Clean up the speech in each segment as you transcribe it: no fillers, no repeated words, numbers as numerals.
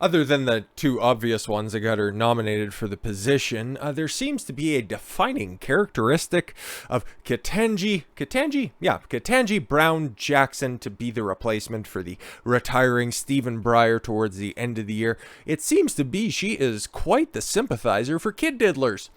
Other than the two obvious ones that got her nominated for the position, there seems to be a defining characteristic of Ketanji Brown Jackson to be the replacement for the retiring Stephen Breyer towards the end of the year. It seems to be she is quite the sympathizer for kid diddlers.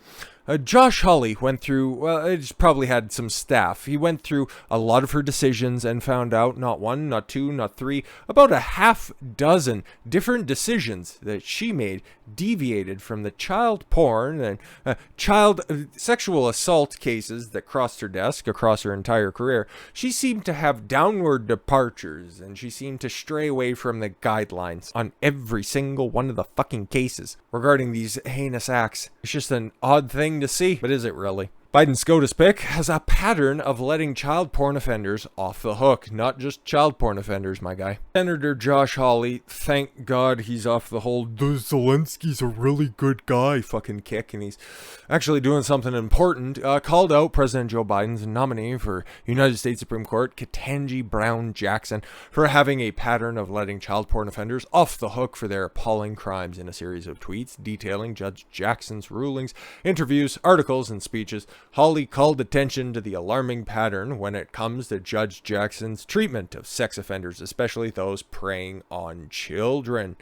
Josh Hawley went through, well, he's probably had some staff. He went through a lot of her decisions and found out not one, not two, not three, about a half dozen different decisions that she made deviated from the child porn and child sexual assault cases that crossed her desk across her entire career. She seemed to have downward departures, and she seemed to stray away from the guidelines on every single one of the fucking cases regarding these heinous acts. It's just an odd thing to see, but is it really? Biden's SCOTUS pick has a pattern of letting child porn offenders off the hook. Not just child porn offenders, my guy. Senator Josh Hawley, thank God he's off the whole Zelensky's a really good guy fucking kick, and he's actually doing something important. Called out President Joe Biden's nominee for United States Supreme Court, Ketanji Brown Jackson, for having a pattern of letting child porn offenders off the hook for their appalling crimes in a series of tweets detailing Judge Jackson's rulings, interviews, articles, and speeches. Hawley called attention to the alarming pattern when it comes to Judge Jackson's treatment of sex offenders, especially those preying on children.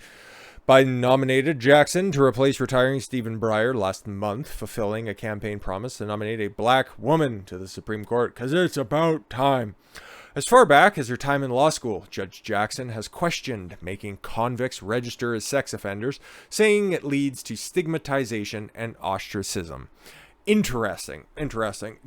Biden nominated Jackson to replace retiring Stephen Breyer last month, fulfilling a campaign promise to nominate a black woman to the Supreme Court, because it's about time. As far back as her time in law school, Judge Jackson has questioned making convicts register as sex offenders, saying it leads to stigmatization and ostracism. Interesting.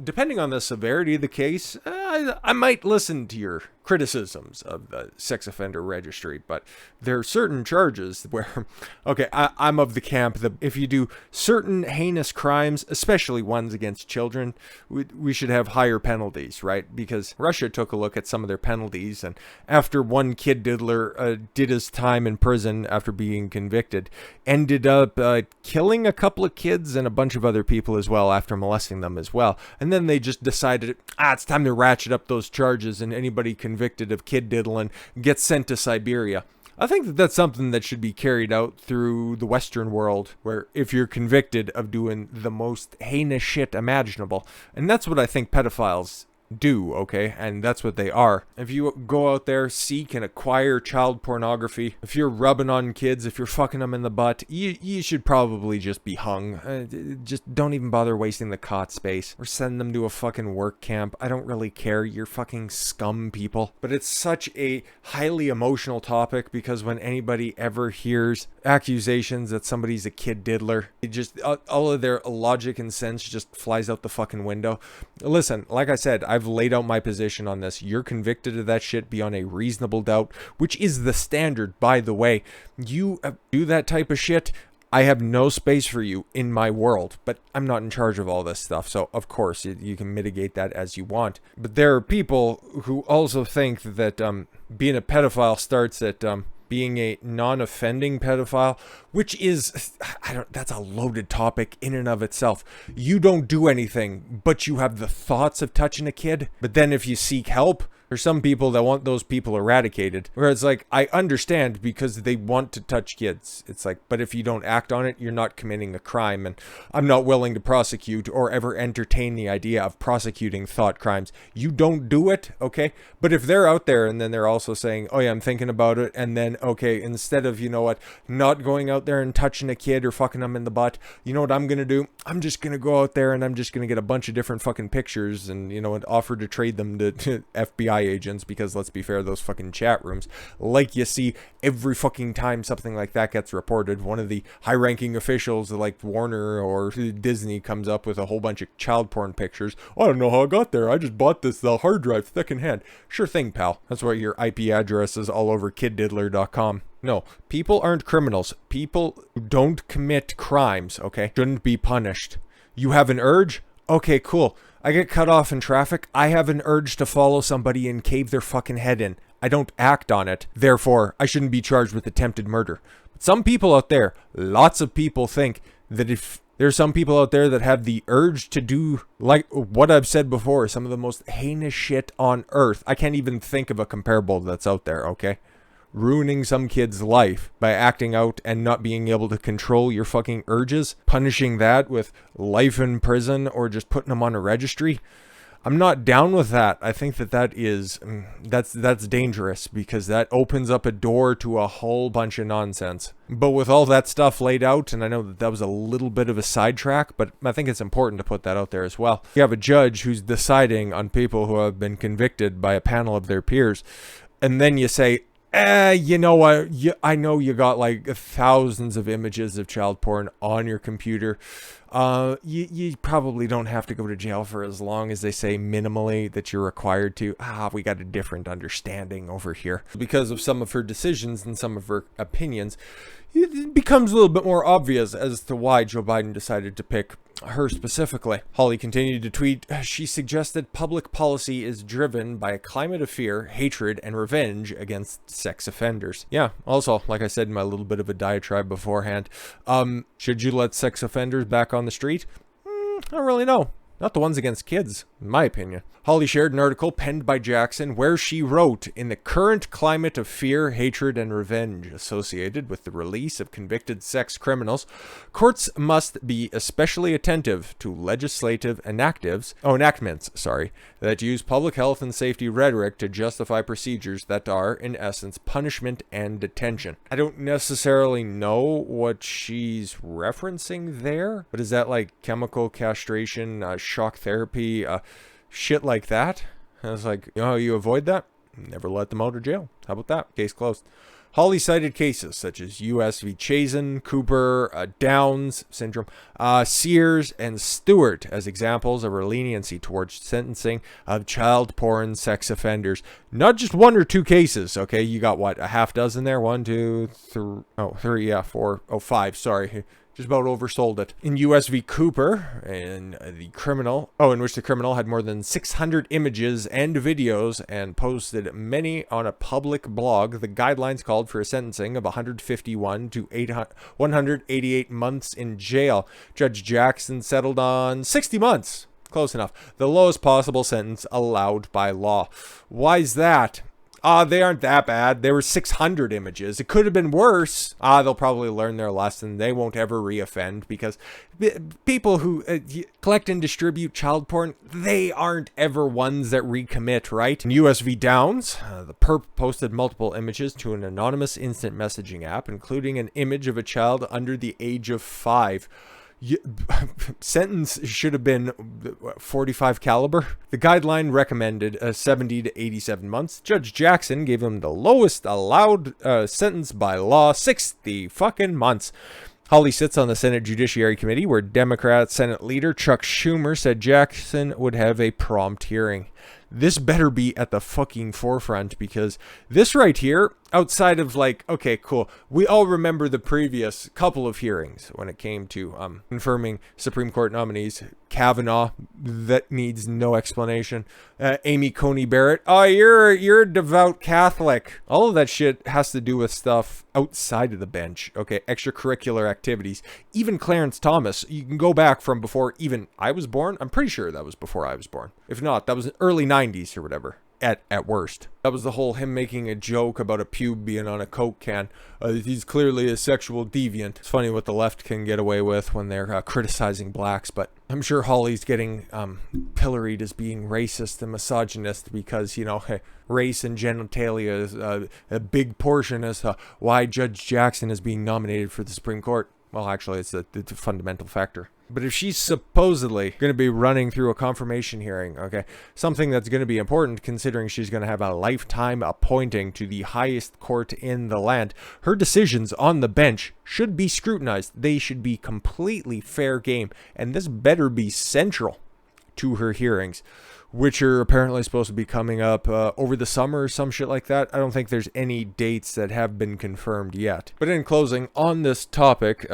Depending on the severity of the case, I might listen to your criticisms of the sex offender registry, but there are certain charges where, okay, I'm of the camp that if you do certain heinous crimes, especially ones against children, we should have higher penalties, right? Because Russia took a look at some of their penalties, and after one kid diddler did his time in prison after being convicted, ended up killing a couple of kids and a bunch of other people as well after molesting them as well. And then they just decided, it's time to ratchet up those charges, and anybody convicted of kid diddling gets sent to Siberia. I think that that's something that should be carried out through the Western world, where if you're convicted of doing the most heinous shit imaginable, and that's what I think pedophiles do, okay? And that's what they are. If you go out there, seek and acquire child pornography, if you're rubbing on kids, if you're fucking them in the butt, you should probably just be hung. Just don't even bother wasting the cot space or send them to a fucking work camp. I don't really care. You're fucking scum people. But it's such a highly emotional topic, because when anybody ever hears accusations that somebody's a kid diddler, it just all of their logic and sense just flies out the fucking window. Listen, like I said, I've laid out my position on this. You're convicted of that shit beyond a reasonable doubt, which is the standard, by the way. You do that type of shit, I have no space for you in my world, but I'm not in charge of all this stuff, so of course you can mitigate that as you want. But there are people who also think that being a pedophile starts at being a non-offending pedophile, which is, that's a loaded topic in and of itself. You don't do anything, but you have the thoughts of touching a kid. But then if you seek help, there's some people that want those people eradicated. Where it's like, I understand because they want to touch kids. It's like, but if you don't act on it, you're not committing a crime. And I'm not willing to prosecute or ever entertain the idea of prosecuting thought crimes. You don't do it, okay? But if they're out there and then they're also saying, oh yeah, I'm thinking about it. And then, okay, instead of, you know what, not going out there and touching a kid or fucking them in the butt, you know what I'm going to do? I'm just going to go out there and I'm just going to get a bunch of different fucking pictures and, you know, and offer to trade them to FBI agents, because let's be fair, those fucking chat rooms, like you see every fucking time something like that gets reported, one of the high-ranking officials like Warner or Disney comes up with a whole bunch of child porn pictures. I don't know how I got there. I just bought this hard drive secondhand. Sure thing, pal. That's why your IP address is all over kiddiddler.com. No, people aren't criminals. People who don't commit crimes, okay, shouldn't be punished. You have an urge? Okay, cool. I get cut off in traffic. I have an urge to follow somebody and cave their fucking head in. I don't act on it. Therefore, I shouldn't be charged with attempted murder. But some people out there, lots of people think that if there's some people out there that have the urge to do, like what I've said before, some of the most heinous shit on earth. I can't even think of a comparable that's out there, okay? ruining some kid's life by acting out and not being able to control your fucking urges, punishing that with life in prison or just putting them on a registry. I'm not down with that. I think that's dangerous, because that opens up a door to a whole bunch of nonsense. But with all that stuff laid out, and I know that was a little bit of a sidetrack, but I think it's important to put that out there as well. You have a judge who's deciding on people who have been convicted by a panel of their peers, and then you say, you know what? I know you got like thousands of images of child porn on your computer. You probably don't have to go to jail for as long as they say minimally that you're required to. We got a different understanding over here. Because of some of her decisions and some of her opinions, it becomes a little bit more obvious as to why Joe Biden decided to pick her specifically. Hawley continued to tweet, she suggested public policy is driven by a climate of fear, hatred, and revenge against sex offenders. Yeah, also, like I said in my little bit of a diatribe beforehand, should you let sex offenders back on the street? I don't really know. Not the ones against kids, in my opinion. Hawley shared an article penned by Jackson where she wrote, in the current climate of fear, hatred, and revenge associated with the release of convicted sex criminals, courts must be especially attentive to legislative enactments that use public health and safety rhetoric to justify procedures that are, in essence, punishment and detention. I don't necessarily know what she's referencing there, but is that like chemical castration, shock therapy, shit like that? I was like, you know how you avoid that? Never let them out of jail. How about that? Case closed. Hawley cited cases such as U.S. v. Chazen, Cooper, Downs syndrome, Sears, and Stewart as examples of her leniency towards sentencing of child porn sex offenders. Not just one or two cases, okay? You got, what, a half dozen there? 1, 2, 3, 4, 5, sorry. Just about oversold it. In U.S. v. Cooper, in which the criminal had more than 600 images and videos and posted many on a public blog, the guidelines called for a sentencing of 151 to 188 months in jail. Judge Jackson settled on 60 months. Close enough. The lowest possible sentence allowed by law. Why is that? They aren't that bad. There were 600 images. It could have been worse. They'll probably learn their lesson. They won't ever reoffend, because people who collect and distribute child porn, they aren't ever ones that recommit, right? In U.S. v. Downs, the perp posted multiple images to an anonymous instant messaging app, including an image of a child under the age of 5. Sentence should have been 45 caliber. The guideline recommended 70 to 87 months. Judge Jackson gave him the lowest allowed sentence by law, 60 fucking months. Hawley sits on the Senate Judiciary Committee, where Democrat Senate leader Chuck Schumer said Jackson would have a prompt hearing. This better be at the fucking forefront, because this right here, outside of like, okay, cool, we all remember the previous couple of hearings when it came to confirming Supreme Court nominees. Kavanaugh, that needs no explanation. Amy Coney Barrett, you're a devout Catholic. All of that shit has to do with stuff outside of the bench, okay, extracurricular activities. Even Clarence Thomas, you can go back from before even I was born. I'm pretty sure that was before I was born. If not, that was early 90s or whatever. At worst. That was the whole him making a joke about a pube being on a Coke can. He's clearly a sexual deviant. It's funny what the left can get away with when they're criticizing blacks, but I'm sure Hawley's getting pilloried as being racist and misogynist because, you know, race and genitalia is a big portion as to why Judge Jackson is being nominated for the Supreme Court. Well, actually, it's a fundamental factor. But if she's supposedly going to be running through a confirmation hearing, okay, something that's going to be important considering she's going to have a lifetime appointing to the highest court in the land, her decisions on the bench should be scrutinized. They should be completely fair game. And this better be central to her hearings, which are apparently supposed to be coming up over the summer or some shit like that. I don't think there's any dates that have been confirmed yet. But in closing, on this topic,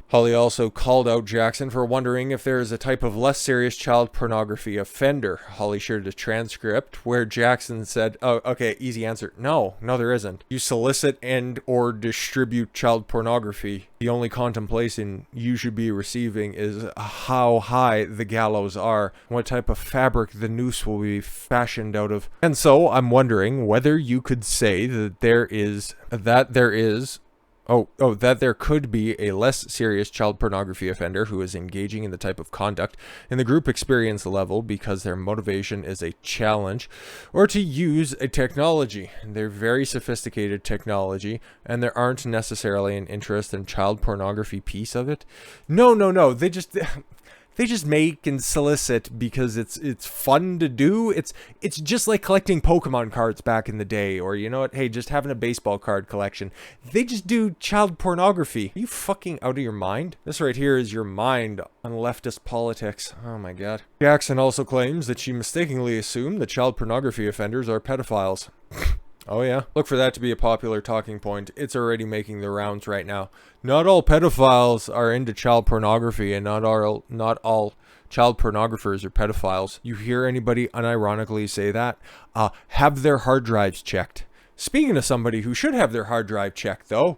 Hawley also called out Jackson for wondering if there is a type of less serious child pornography offender. Hawley shared a transcript where Jackson said, oh, okay, easy answer. No, there isn't. You solicit and or distribute child pornography. The only contemplation you should be receiving is how high the gallows are, what type of fabric the noose will be fashioned out of. And so I'm wondering whether you could say that there could be a less serious child pornography offender who is engaging in the type of conduct in the group experience level because their motivation is a challenge or to use a technology. They're very sophisticated technology, and there aren't necessarily an interest in child pornography piece of it. No. They just make and solicit because it's fun to do. It's just like collecting Pokemon cards back in the day, or you know what? Hey, just having a baseball card collection. They just do child pornography. Are you fucking out of your mind? This right here is your mind on leftist politics. Oh my god. Jackson also claims that she mistakenly assumed that child pornography offenders are pedophiles. Oh yeah? Look for that to be a popular talking point. It's already making the rounds right now. Not all pedophiles are into child pornography, and not all child pornographers are pedophiles. You hear anybody unironically say that? Have their hard drives checked. Speaking of somebody who should have their hard drive checked, though,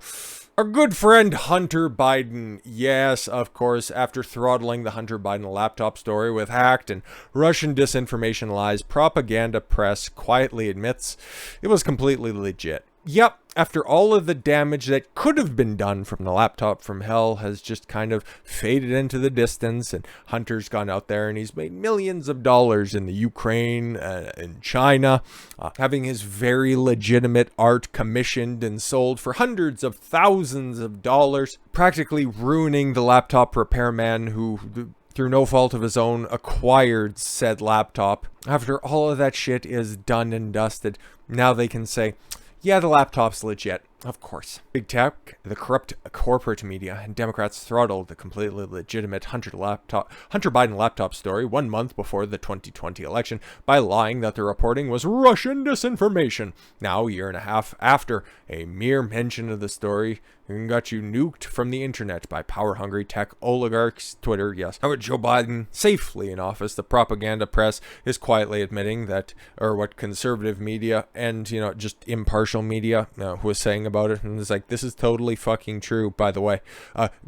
our good friend Hunter Biden. Yes, of course, after throttling the Hunter Biden laptop story with hacked and Russian disinformation lies, propaganda press quietly admits it was completely legit. Yep, after all of the damage that could have been done from the laptop from hell has just kind of faded into the distance, and Hunter's gone out there and he's made millions of dollars in the Ukraine and China, having his very legitimate art commissioned and sold for hundreds of thousands of dollars, practically ruining the laptop repairman who, through no fault of his own, acquired said laptop. After all of that shit is done and dusted, now they can say, yeah, the laptop's legit. Of course. Big tech, the corrupt corporate media, and Democrats throttled the completely legitimate Hunter Biden laptop story 1 month before the 2020 election by lying that the reporting was Russian disinformation. Now, a year and a half after a mere mention of the story got you nuked from the internet by power-hungry tech oligarchs, Twitter, yes. Now with Joe Biden safely in office, the propaganda press is quietly admitting that, or what conservative media and, just impartial media was saying about it, and it's like, this is totally fucking true. By the way,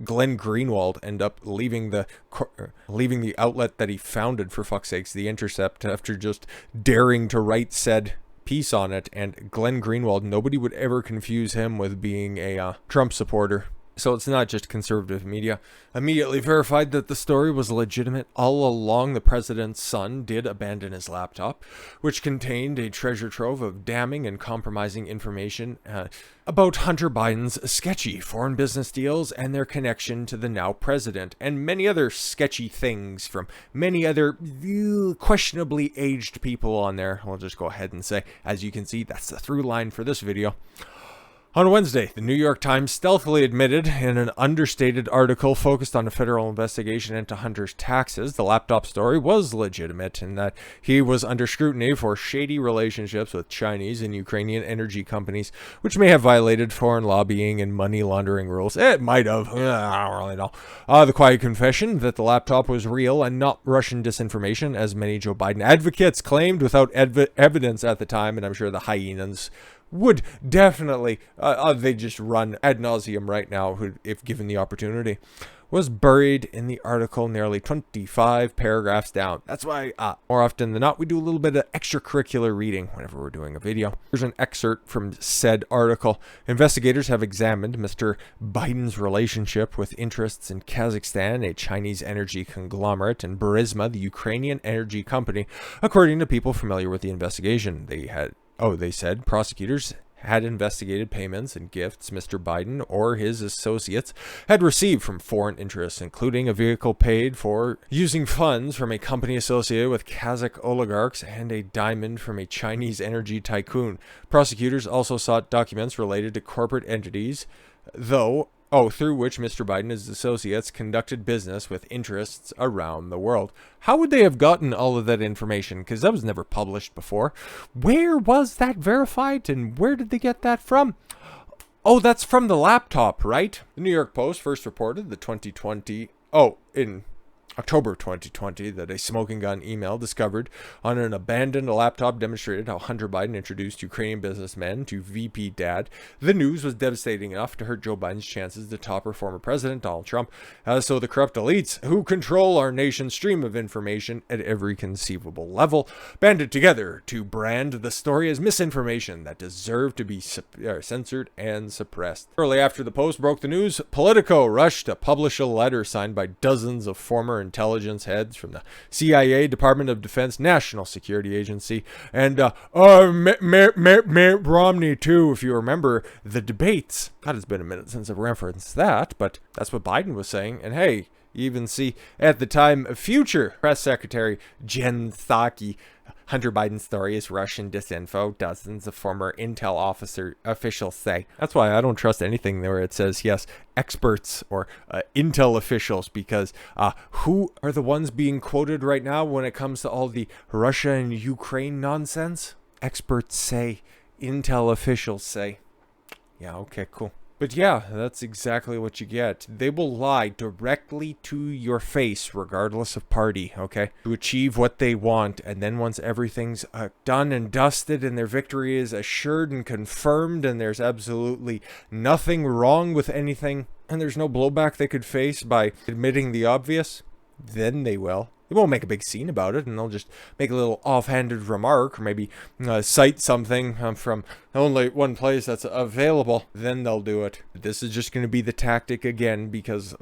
Glenn Greenwald ended up leaving the outlet that he founded, for fuck's sakes, The Intercept, after just daring to write said piece on it. And Glenn Greenwald, nobody would ever confuse him with being a Trump supporter. So it's not just conservative media. Immediately verified that the story was legitimate. All along, the president's son did abandon his laptop, which contained a treasure trove of damning and compromising information about Hunter Biden's sketchy foreign business deals and their connection to the now president, and many other sketchy things from many other questionably aged people on there. I'll just go ahead and say, as you can see, that's the through line for this video. On Wednesday, the New York Times stealthily admitted in an understated article focused on a federal investigation into Hunter's taxes, the laptop story was legitimate and that he was under scrutiny for shady relationships with Chinese and Ukrainian energy companies, which may have violated foreign lobbying and money laundering rules. It might have. I don't really know. The quiet confession that the laptop was real and not Russian disinformation, as many Joe Biden advocates claimed without evidence at the time, and I'm sure the hyenas would definitely, they just run ad nauseum right now if given the opportunity, was buried in the article nearly 25 paragraphs down. That's why, more often than not, we do a little bit of extracurricular reading whenever we're doing a video. Here's an excerpt from said article. Investigators have examined Mr. Biden's relationship with interests in Kazakhstan, a Chinese energy conglomerate, and Burisma, the Ukrainian energy company. According to people familiar with the investigation, they said prosecutors had investigated payments and gifts Mr. Biden or his associates had received from foreign interests, including a vehicle paid for using funds from a company associated with Kazakh oligarchs and a diamond from a Chinese energy tycoon. Prosecutors also sought documents related to corporate entities, through which Mr. Biden and his associates conducted business with interests around the world. How would they have gotten all of that information? Because that was never published before. Where was that verified, and where did they get that from? Oh, that's from the laptop, right? The New York Post first reported the 2020... October 2020 that a smoking gun email discovered on an abandoned laptop demonstrated how Hunter Biden introduced Ukrainian businessmen to VP Dad. The news was devastating enough to hurt Joe Biden's chances to topper former President Donald Trump. So the corrupt elites who control our nation's stream of information at every conceivable level banded together to brand the story as misinformation that deserved to be censored and suppressed. Early after the Post broke the news, Politico rushed to publish a letter signed by dozens of former intelligence heads from the CIA, Department of Defense, National Security Agency, and Mitt Romney too, if you remember the debates. God, it's been a minute since I've referenced that, but that's what Biden was saying. And hey, you even see at the time future press secretary Jen Psaki, Hunter Biden's story is Russian disinfo, dozens of former intel officials say. That's why I don't trust anything where it says, yes, experts or intel officials, because who are the ones being quoted right now when it comes to all the Russia and Ukraine nonsense? Experts say, intel officials say. Yeah, okay, cool. But yeah, that's exactly what you get. They will lie directly to your face, regardless of party, okay? To achieve what they want, and then once everything's done and dusted and their victory is assured and confirmed and there's absolutely nothing wrong with anything, and there's no blowback they could face by admitting the obvious, then they will. They won't make a big scene about it, and they'll just make a little offhanded remark, or maybe cite something from only one place that's available. Then they'll do it. This is just going to be the tactic again, because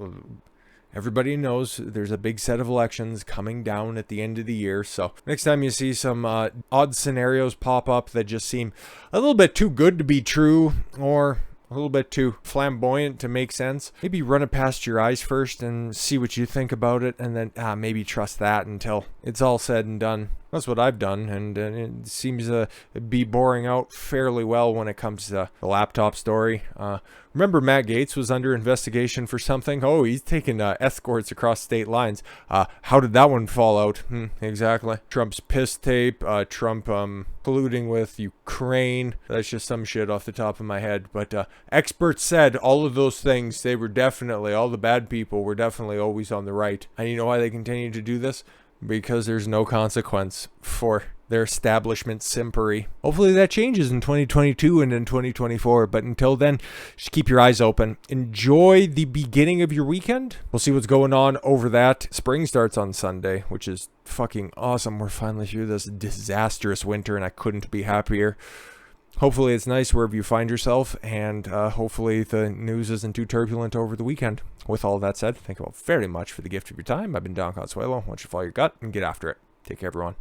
everybody knows there's a big set of elections coming down at the end of the year. So next time you see some odd scenarios pop up that just seem a little bit too good to be true, or a little bit too flamboyant to make sense, maybe run it past your eyes first and see what you think about it, and then maybe trust that until it's all said and done. That's what I've done, and it seems to be boring out fairly well when it comes to the laptop story. Remember Matt Gaetz was under investigation for something? Oh, he's taking escorts across state lines. How did that one fall out? Exactly. Trump's piss tape, Trump colluding with Ukraine. That's just some shit off the top of my head. But experts said all of those things, they were definitely, all the bad people were definitely always on the right. And you know why they continue to do this? Because there's no consequence for their establishment simpery. Hopefully that changes in 2022 and in 2024, but until then, just keep your eyes open. Enjoy the beginning of your weekend. We'll see what's going on over that. Spring starts on Sunday, which is fucking awesome. We're finally through this disastrous winter, and I couldn't be happier. Hopefully it's nice wherever you find yourself, and hopefully the news isn't too turbulent over the weekend. With all that said, thank you all very much for the gift of your time. I've been Don Consuelo. Why don't you follow your gut and get after it. Take care, everyone.